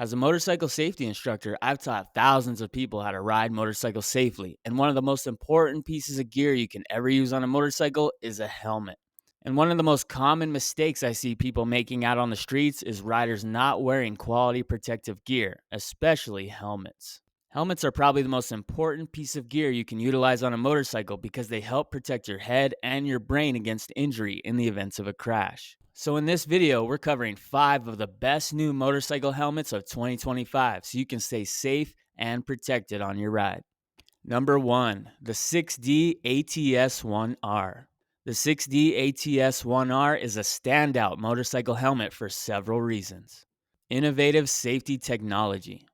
As a motorcycle safety instructor, I've taught thousands of people how to ride motorcycles safely, and one of the most important pieces of gear you can ever use on a motorcycle is a helmet. And one of the most common mistakes I see people making out on the streets is riders not wearing quality protective gear, especially helmets. Helmets are probably the most important piece of gear you can utilize on a motorcycle because they help protect your head and your brain against injury in the events of a crash. So in this video, we're covering 5 of the best new motorcycle helmets of 2025 so you can stay safe and protected on your ride. Number 1, the 6D ATS-1R. The 6D ATS-1R is a standout motorcycle helmet for several reasons. Innovative safety technology.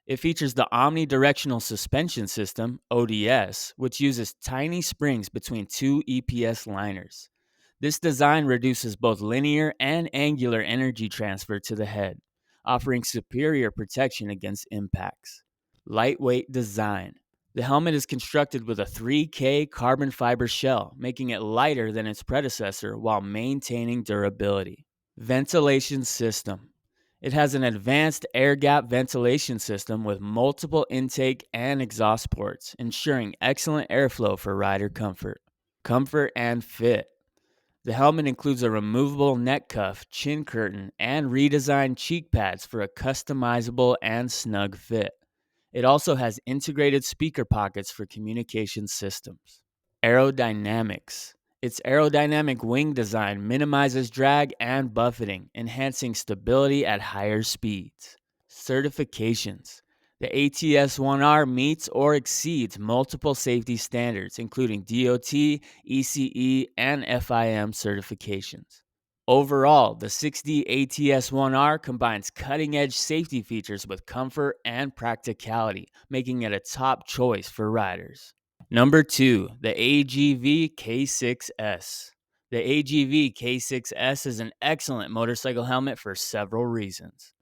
It features the omnidirectional suspension system, ODS, which uses tiny springs between two EPS liners. This design reduces both linear and angular energy transfer to the head, offering superior protection against impacts. Lightweight design. The helmet is constructed with a 3K carbon fiber shell, making it lighter than its predecessor while maintaining durability. Ventilation system. It has an advanced air gap ventilation system with multiple intake and exhaust ports, ensuring excellent airflow for rider comfort. Comfort and fit. The helmet includes a removable neck cuff, chin curtain, and redesigned cheek pads for a customizable and snug fit. It also has integrated speaker pockets for communication systems. Aerodynamics. Its aerodynamic wing design minimizes drag and buffeting, enhancing stability at higher speeds. Certifications. The ATS-1R meets or exceeds multiple safety standards, including DOT, ECE, and FIM certifications. Overall, the 6D ATS-1R combines cutting-edge safety features with comfort and practicality, making it a top choice for riders. Number 2, the AGV K6S. The AGV K6S is an excellent motorcycle helmet for several reasons.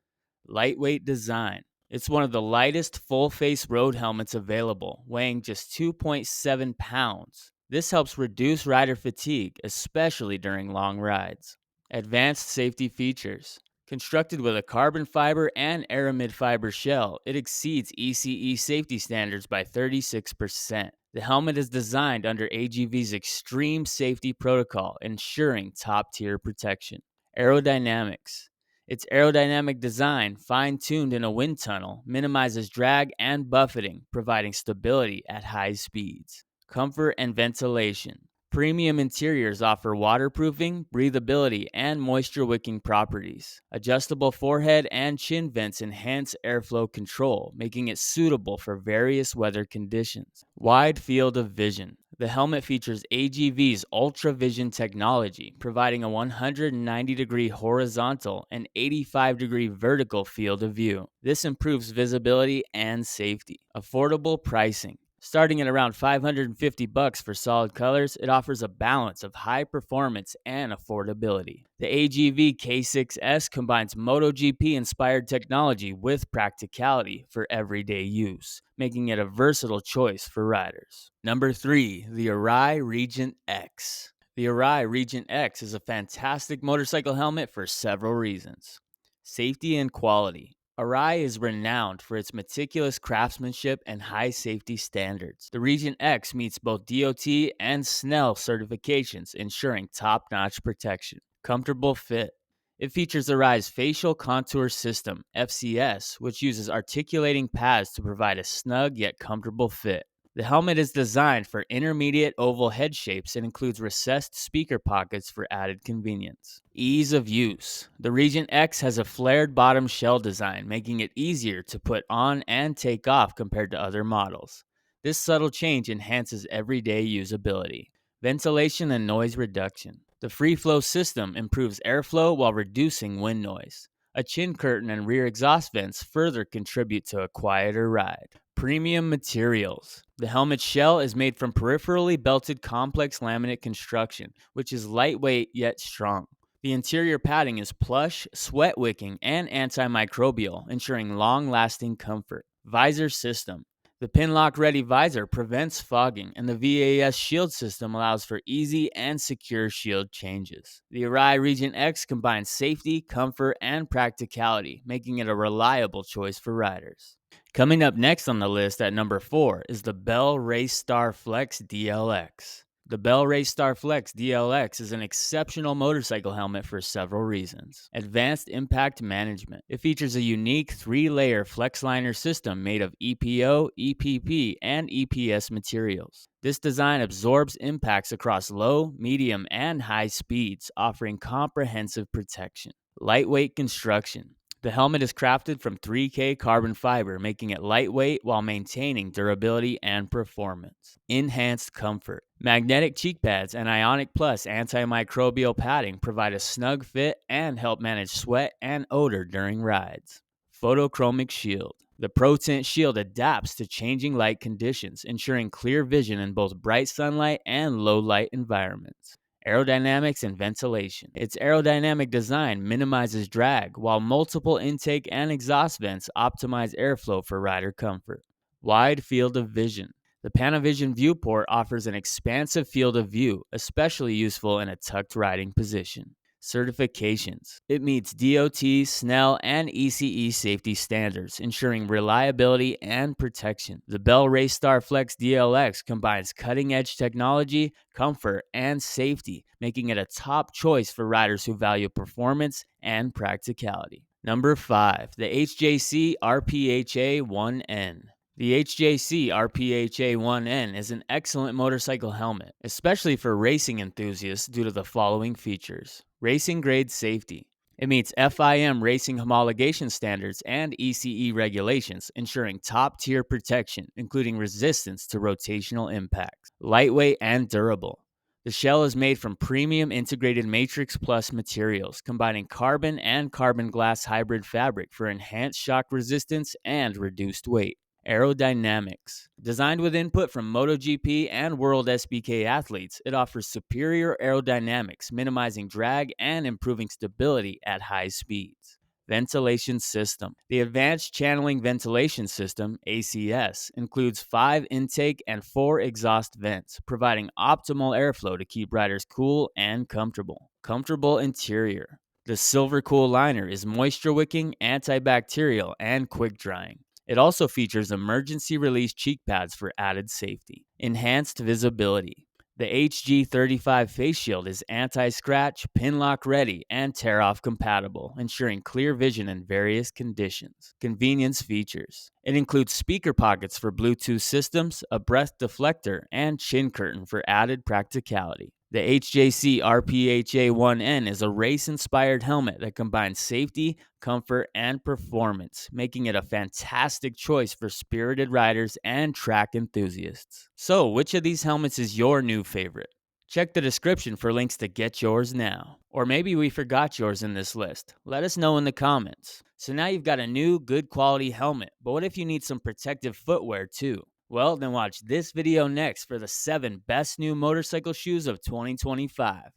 Lightweight design. It's one of the lightest full-face road helmets available, weighing just 2.7 pounds. This helps reduce rider fatigue, especially during long rides. Advanced safety features. Constructed with a carbon fiber and aramid fiber shell, it exceeds ECE safety standards by 36%. The helmet is designed under AGV's extreme safety protocol, ensuring top-tier protection. Aerodynamics. Its aerodynamic design, fine-tuned in a wind tunnel, minimizes drag and buffeting, providing stability at high speeds. Comfort and ventilation. Premium interiors offer waterproofing, breathability, and moisture-wicking properties. Adjustable forehead and chin vents enhance airflow control, making it suitable for various weather conditions. Wide field of vision. The helmet features AGV's Ultra Vision technology, providing a 190-degree horizontal and 85-degree vertical field of view. This improves visibility and safety. Affordable pricing. Starting at around $550 for solid colors, it offers a balance of high performance and affordability. The AGV K6S combines MotoGP-inspired technology with practicality for everyday use, making it a versatile choice for riders. Number 3, the Arai Regent X. The Arai Regent X is a fantastic motorcycle helmet for several reasons. Safety and quality. Arai is renowned for its meticulous craftsmanship and high safety standards. The Regent X meets both DOT and SNELL certifications, ensuring top-notch protection. Comfortable fit. It features Arai's Facial Contour System, FCS, which uses articulating pads to provide a snug yet comfortable fit. The helmet is designed for intermediate oval head shapes and includes recessed speaker pockets for added convenience. Ease of use. The Regent X has a flared bottom shell design, making it easier to put on and take off compared to other models. This subtle change enhances everyday usability. Ventilation and noise reduction. The free flow system improves airflow while reducing wind noise. A chin curtain and rear exhaust vents further contribute to a quieter ride. Premium materials. The helmet shell is made from peripherally belted complex laminate construction, which is lightweight yet strong. The interior padding is plush, sweat-wicking, and antimicrobial, ensuring long-lasting comfort. Visor system. The pin lock ready visor prevents fogging, and the VAS shield system allows for easy and secure shield changes. The Arai Regent X combines safety, comfort, and practicality, making it a reliable choice for riders. Coming up next on the list at number 4 is the Bell Race Star Flex DLX. The Bell Race Star Flex DLX is an exceptional motorcycle helmet for several reasons. Advanced impact management. It features a unique 3-layer flex liner system made of EPO, EPP, and EPS materials. This design absorbs impacts across low, medium, and high speeds, offering comprehensive protection. Lightweight construction. The helmet is crafted from 3K carbon fiber, making it lightweight while maintaining durability and performance. Enhanced comfort. Magnetic cheek pads and Ionic Plus antimicrobial padding provide a snug fit and help manage sweat and odor during rides. Photochromic shield. The Pro Tint shield adapts to changing light conditions, ensuring clear vision in both bright sunlight and low light environments. Aerodynamics and ventilation. Its aerodynamic design minimizes drag, while multiple intake and exhaust vents optimize airflow for rider comfort. Wide field of vision. The Panavision viewport offers an expansive field of view, especially useful in a tucked riding position. Certifications. It meets DOT, SNELL, and ECE safety standards, ensuring reliability and protection. The Bell Race Star Flex DLX combines cutting-edge technology, comfort, and safety, making it a top choice for riders who value performance and practicality. Number 5. The HJC RPHA 1N. The HJC RPHA 1N is an excellent motorcycle helmet, especially for racing enthusiasts due to the following features. Racing grade safety. It meets FIM racing homologation standards and ECE regulations, ensuring top-tier protection, including resistance to rotational impacts. Lightweight and durable. The shell is made from premium integrated Matrix Plus materials, combining carbon and carbon glass hybrid fabric for enhanced shock resistance and reduced weight. Aerodynamics. Designed with input from MotoGP and World SBK athletes, it offers superior aerodynamics, minimizing drag and improving stability at high speeds. Ventilation system. The Advanced Channeling Ventilation System, ACS, includes 5 intake and 4 exhaust vents, providing optimal airflow to keep riders cool and comfortable. Comfortable interior. The Silver Cool liner is moisture-wicking, antibacterial, and quick-drying. It also features emergency release cheek pads for added safety. Enhanced visibility. The HG35 face shield is anti-scratch, pin lock ready, and tear-off compatible, ensuring clear vision in various conditions. Convenience features. It includes speaker pockets for Bluetooth systems, a breath deflector, and chin curtain for added practicality. The HJC RPHA 1N is a race-inspired helmet that combines safety, comfort, and performance, making it a fantastic choice for spirited riders and track enthusiasts. So, which of these helmets is your new favorite? Check the description for links to get yours now. Or maybe we forgot yours in this list. Let us know in the comments. So now you've got a new, good quality helmet, but what if you need some protective footwear too? Well, then watch this video next for the 7 best new motorcycle shoes of 2025.